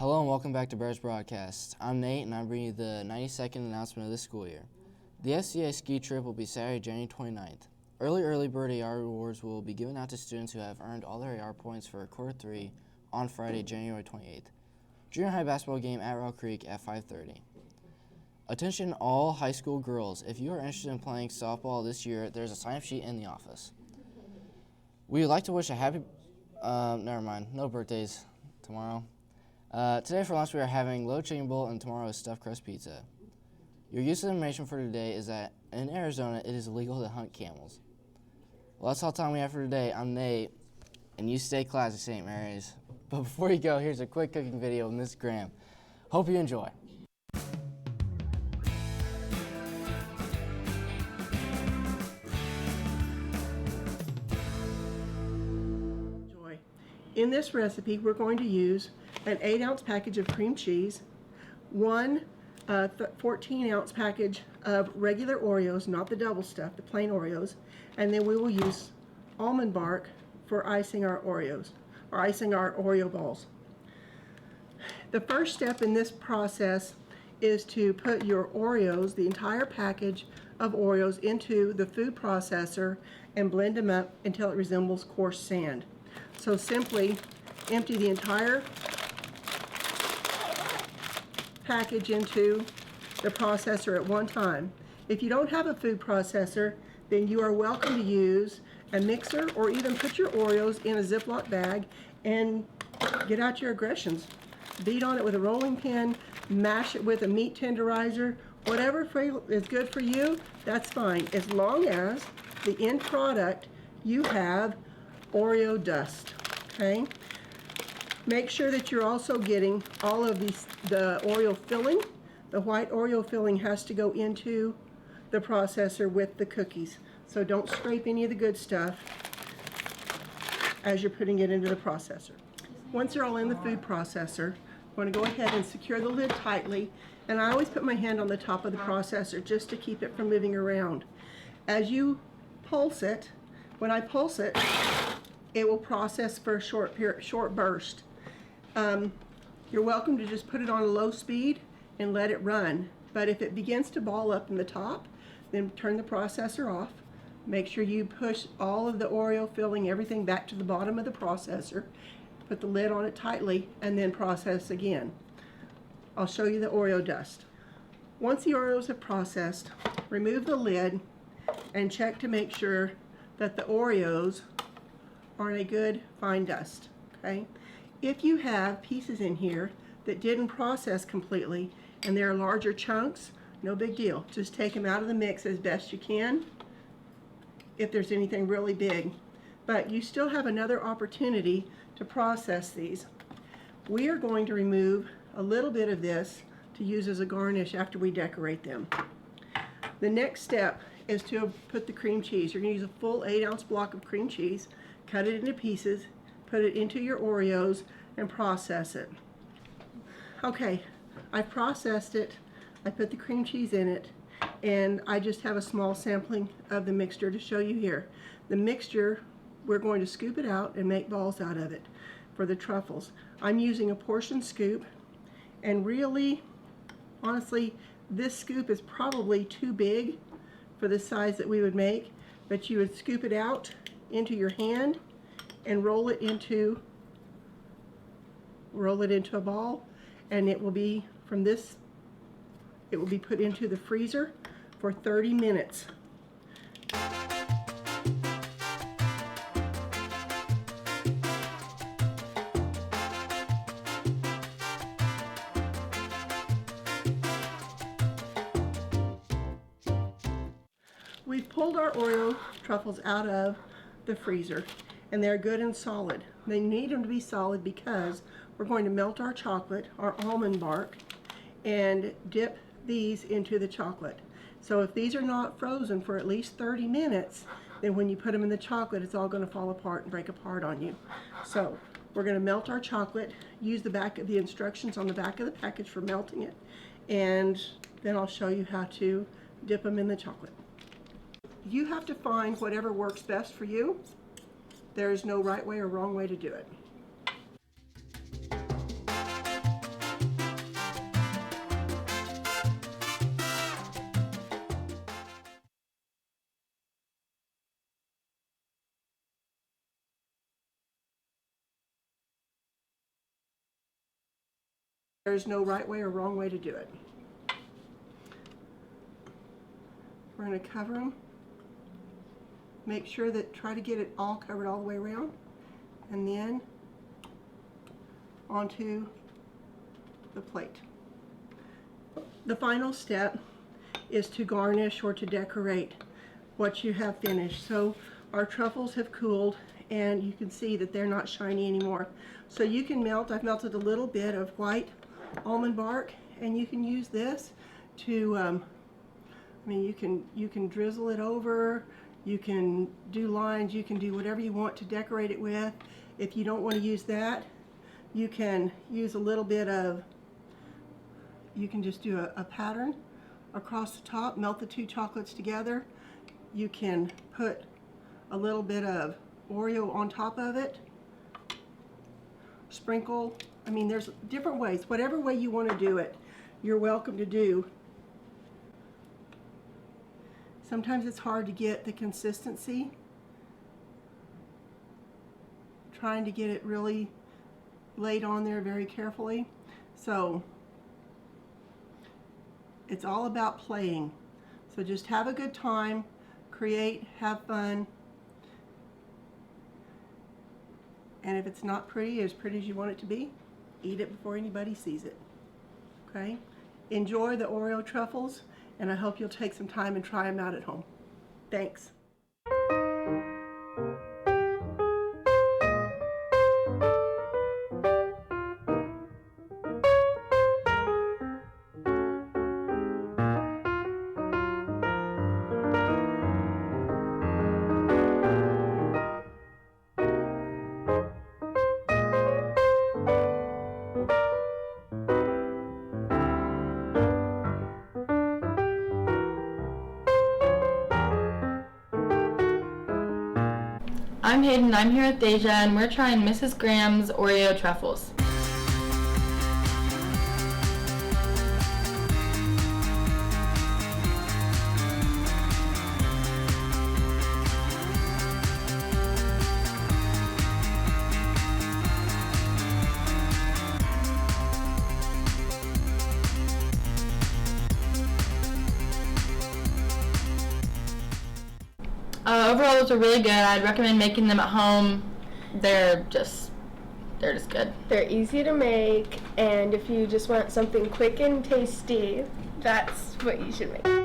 Hello and welcome back to Bears Broadcast. I'm Nate and I'm bringing you the 92nd announcement of the school year. The SCA ski trip will be Saturday, January 29th. Early bird AR rewards will be given out to students who have earned all their AR points for quarter 3 on Friday, January 28th. Junior high basketball game at Rock Creek at 5:30. Attention all high school girls. If you are interested in playing softball this year, there's a sign-up sheet in the office. We would like to wish a happy, no birthdays tomorrow. Today for lunch we are having low chicken bowl and tomorrow is stuffed crust pizza. Your use of information for today is that in Arizona it is illegal to hunt camels. Well, that's all the time we have for today. I'm Nate, and you stay classy, St. Mary's. But before you go, here's a quick cooking video of Miss Graham. Hope you enjoy. In this recipe, we're going to use an 8-ounce package of cream cheese, one 14-ounce package of regular Oreos, not the double stuff, the plain Oreos, and then we will use almond bark for icing our Oreos, or icing our Oreo balls. The first step in this process is to put your Oreos, the entire package of Oreos, into the food processor and blend them up until it resembles coarse sand. So simply empty the entire package into the processor at one time. If you don't have a food processor, then you are welcome to use a mixer or even put your Oreos in a Ziploc bag and get out your aggressions. Beat on it with a rolling pin, mash it with a meat tenderizer, whatever is good for you, that's fine, as long as the end product you have Oreo dust, okay? Make sure that you're also getting all of the Oreo filling. The white Oreo filling has to go into the processor with the cookies. So don't scrape any of the good stuff as you're putting it into the processor. Once they're all in the food processor, I'm going to go ahead and secure the lid tightly. And I always put my hand on the top of the processor just to keep it from moving around. As you pulse it, when I pulse it, it will process for a short burst. You're welcome to just put it on a low speed and let it run. But if it begins to ball up in the top, then turn the processor off. Make sure you push all of the Oreo filling, everything back to the bottom of the processor. Put the lid on it tightly and then process again. I'll show you the Oreo dust. Once the Oreos have processed, remove the lid and check to make sure that the Oreos are in a good fine dust, okay? If you have pieces in here that didn't process completely and they're larger chunks, no big deal. Just take them out of the mix as best you can if there's anything really big. But you still have another opportunity to process these. We are going to remove a little bit of this to use as a garnish after we decorate them. The next step is to put the cream cheese. You're going to use a full 8-ounce block of cream cheese, cut it into pieces, put it into your Oreos, and process it. Okay, I've processed it, I put the cream cheese in it, and I just have a small sampling of the mixture to show you here. The mixture, we're going to scoop it out and make balls out of it for the truffles. I'm using a portion scoop, and really, honestly, this scoop is probably too big for the size that we would make, but you would scoop it out into your hand and roll it into a ball, and it will be put into the freezer for 30 minutes. We've pulled our Oreo truffles out of the freezer, and they're good and solid. They need them to be solid because we're going to melt our chocolate, our almond bark, and dip these into the chocolate. So if these are not frozen for at least 30 minutes, then when you put them in the chocolate, it's all going to fall apart and break apart on you. So we're going to melt our chocolate, use the instructions on the back of the package for melting it, and then I'll show you how to dip them in the chocolate. You have to find whatever works best for you. There is no right way or wrong way to do it. There's no right way or wrong way to do it. We're going to cover them. Make sure that, try to get it all covered all the way around. And then onto the plate. The final step is to garnish or to decorate what you have finished. So our truffles have cooled and you can see that they're not shiny anymore. So you can melt, I've melted a little bit of white almond bark, and you can use this to, I mean, you can drizzle it over, you can do lines, you can do whatever you want to decorate it with. If you don't want to use that, you can use a little bit of, you can just do a pattern across the top, melt the two chocolates together. You can put a little bit of Oreo on top of it, sprinkle. I mean, there's different ways. Whatever way you want to do it, you're welcome to do. Sometimes it's hard to get the consistency. Trying to get it really laid on there very carefully. So it's all about playing. So just have a good time, create, have fun. And if it's not pretty as you want it to be, eat it before anybody sees it. Okay? Enjoy the Oreo truffles, and I hope you'll take some time and try them out at home. Thanks. I'm Hayden, I'm here with Deja, and we're trying Mrs. Graham's Oreo truffles. Overall, those are really good. I'd recommend making them at home. They're just good. They're easy to make, and if you just want something quick and tasty, that's what you should make.